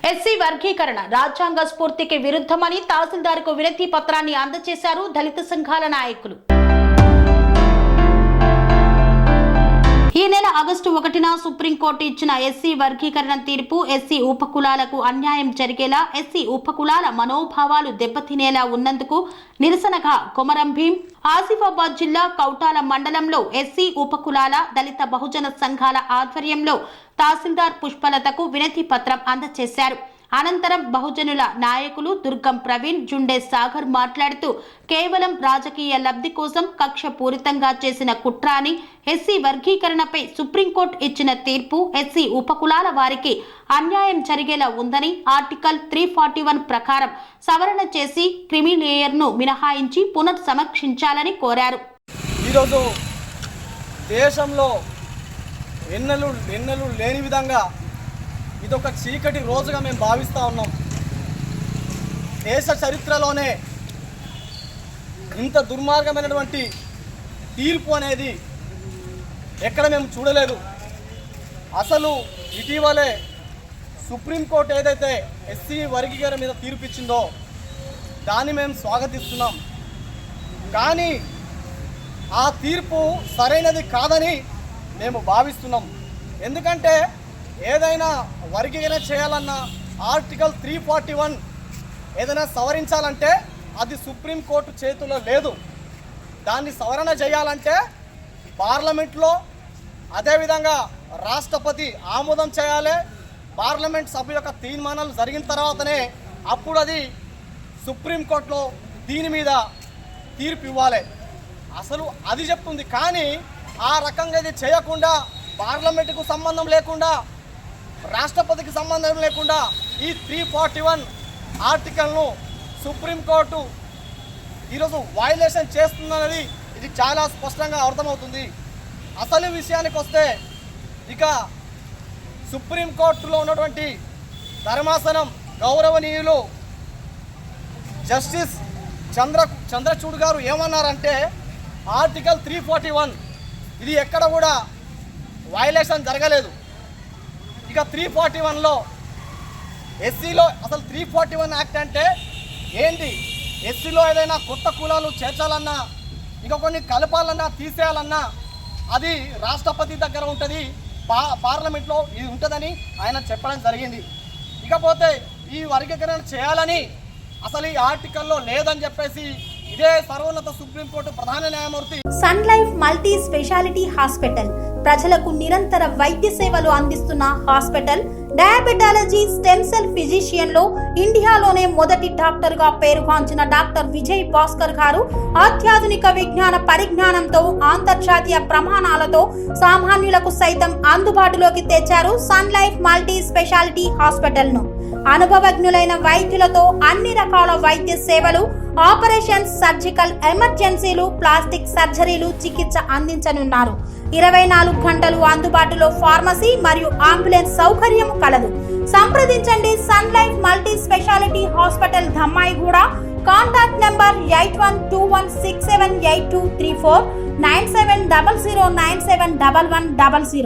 SC వర్గీకరణ రాజ్యాంగ స్ఫూర్తికి విరుద్ధమని తహసీల్దార్కు వినతి పత్రాన్ని అందజేశారు దళిత సంఘాల నాయకులు. ఈ నెల ఆగస్టు 1న సుప్రీంకోర్టు ఇచ్చిన ఎస్సీ వర్గీకరణ తీర్పు ఎస్సీ ఉపకులాలకు అన్యాయం జరిగేలా, ఎస్సీ ఉపకులాల మనోభావాలు దెబ్బతినేలా ఉన్నందుకు నిరసనగా కొమరం భీం, ఆసిఫాబాద్ జిల్లా కౌటాల మండలంలో ఎస్సీ ఉపకులాల దళిత బహుజన సంఘాల ఆధ్వర్యంలో తహసీల్దార్ పుష్పలతకు వినతి పత్రం అందజేశారు. అనంతరం బహుజనుల నాయకులు దుర్గం ప్రవీణ్, జుండే సాగర్ మాట్లాడుతూ కేవలం రాజకీయ లబ్ధి కోసం కక్షపూరితంగా చేసిన కుట్ర అని, ఎస్సీ వర్గీకరణపై సుప్రీంకోర్టు ఇచ్చిన తీర్పు ఎస్సీ ఉపకులాల వారికి అన్యాయం జరిగేలా ఉందని, ఆర్టికల్ 341 ప్రకారం సవరణ చేసి క్రిమిలేయర్ను మినహాయించి పునర్సమీక్షించాలని కోరారు. ఈరోజు దేశంలో ఎన్నెలు లేని విధంగా ఇదొక చీకటి రోజుగా మేము భావిస్తూ ఉన్నాం. దేశ చరిత్రలోనే ఇంత దుర్మార్గమైనటువంటి తీర్పు అనేది ఎక్కడ మేము చూడలేదు. అసలు ఇటీవలే సుప్రీంకోర్టు ఏదైతే ఎస్సీ వర్గీకరణ మీద తీర్పు ఇచ్చిందో దాన్ని మేము స్వాగతిస్తున్నాం. కానీ ఆ తీర్పు సరైనది కాదని మేము భావిస్తున్నాం. ఎందుకంటే ఏదైనా వర్గీకరణ చేయాలన్నా ఆర్టికల్ 341 ఏదైనా సవరించాలంటే అది సుప్రీంకోర్టు చేతుల్లో లేదు. దాన్ని సవరణ చేయాలంటే పార్లమెంట్లో, అదేవిధంగా రాష్ట్రపతి ఆమోదం చేయాలి. పార్లమెంట్ సభ యొక్క తీర్మానాలు జరిగిన తర్వాతనే అప్పుడు అది సుప్రీంకోర్టులో దీని మీద తీర్పు ఇవ్వాలి. అసలు అది చెప్తుంది. కానీ ఆ రకంగా ఇది చేయకుండా, పార్లమెంటుకు సంబంధం లేకుండా, రాష్ట్రపతికి సంబంధం లేకుండా ఈ 341 ఆర్టికల్ను సుప్రీంకోర్టు ఈరోజు వైలేషన్ చేస్తుందన్నది ఇది చాలా స్పష్టంగా అర్థమవుతుంది. అసలు విషయానికి వస్తే ఇక సుప్రీంకోర్టులో ఉన్నటువంటి ధర్మాసనం గౌరవనీయులు జస్టిస్ చంద్రచూడ్ గారు ఏమన్నారంటే ఆర్టికల్ 341 ఇది ఎక్కడ కూడా వైలేషన్ జరగలేదు. ఇక 341లో ఎస్సీలో అసలు 341 యాక్ట్ అంటే ఏంటి? ఎస్సీలో ఏదైనా కొత్త కులాలు చేర్చాలన్నా, ఇంకా కొన్ని కలపాలన్నా, తీసేయాలన్నా అది రాష్ట్రపతి దగ్గర ఉంటుంది, పార్లమెంట్లో ఇది ఉంటుందని ఆయన చెప్పడం జరిగింది. ఇకపోతే ఈ వర్గీకరణ చేయాలని అసలు ఈ ఆర్టికల్లో లేదని చెప్పేసి ఇదే సర్వోన్నత సుప్రీంకోర్టు ప్రధాన న్యాయమూర్తి Sun Life multi speciality hospital ప్రజలకు నిరంతర వైద్య సేవలు అందిస్తున్న hospital. Diabetology, stem cell physician లో ఇండియాలోనే మొదటి డాక్టర్ గా పేరుగాంచిన డాక్టర్ విజయ్ భాస్కర్ గారు అత్యాధునిక విజ్ఞాన పరిజ్ఞానంతో, అంతర్జాతీయ ప్రమాణాలతో సామాన్యులకు సైతం అందుబాటులోకి తెచ్చారు Sun Life multi speciality hospital ను. అనుభవజ్ఞులైన వైద్యులతో అన్ని రకాల వైద్య సేవలు, ఆపరేషన్స్, సర్జికల్ ఎమర్జెన్సీలు, ప్లాస్టిక్ సర్జరీలు, చికిత్స అందించనున్నారు. 24 గంటలు అందుబాటులో ఫార్మసీ మరియు అంబులెన్స్ సౌకర్యం కలదు. సంప్రదించండి Sun Life multi speciality hospital, Dammaiguda. Contact number 8121678234, 9700971100.